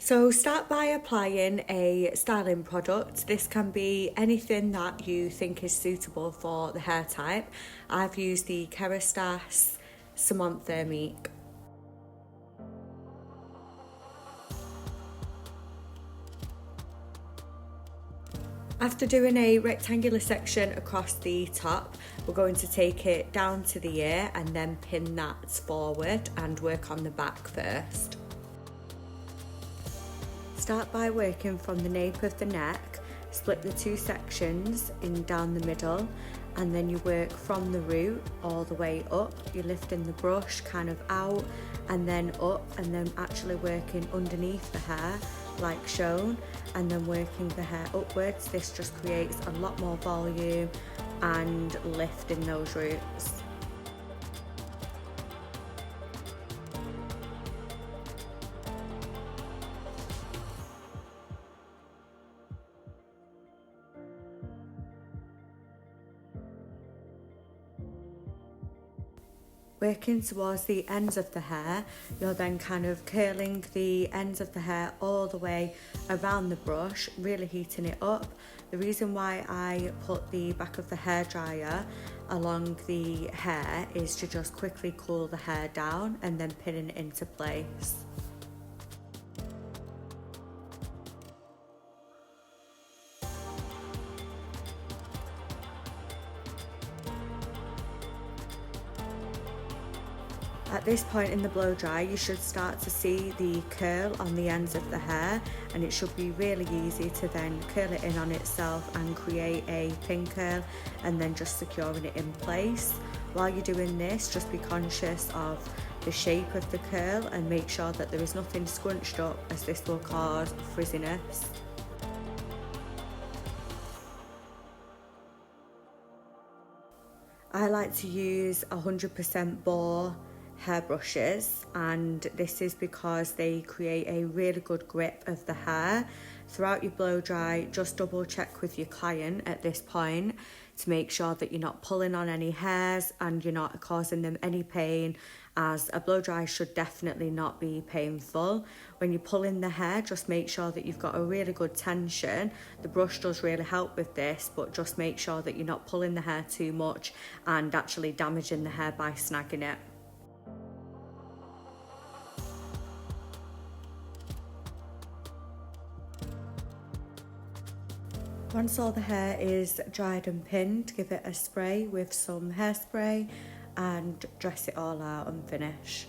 So start by applying a styling product. This can be anything that you think is suitable for the hair type. I've used the Kerastase Cement Thermique. After doing a rectangular section across the top, we're going to take it down to the ear and then pin that forward and work on the back first. Start by working from the nape of the neck, split the two sections in down the middle, and then you work from the root all the way up. You're lifting the brush kind of out and then up, and then actually working underneath the hair like shown, and then working the hair upwards. This just creates a lot more volume and lift in those roots. Working towards the ends of the hair, you're then kind of curling the ends of the hair all the way around the brush, really heating it up. The reason why I put the back of the hairdryer along the hair is to just quickly cool the hair down and then pinning it into place. At this point in the blow dry, you should start to see the curl on the ends of the hair, and it should be really easy to then curl it in on itself and create a pin curl and then just securing it in place. While you're doing this, just be conscious of the shape of the curl and make sure that there is nothing scrunched up, as this will cause frizziness. I like to use 100% Boar hairbrushes, and this is because they create a really good grip of the hair. Throughout your blow dry, just double check with your client at this point to make sure that you're not pulling on any hairs and you're not causing them any pain, as a blow dry should definitely not be painful. When you're pulling the hair, just make sure that you've got a really good tension. The brush does really help with this, but just make sure that you're not pulling the hair too much and actually damaging the hair by snagging it. Once all the hair is dried and pinned, give it a spray with some hairspray and dress it all out and finish.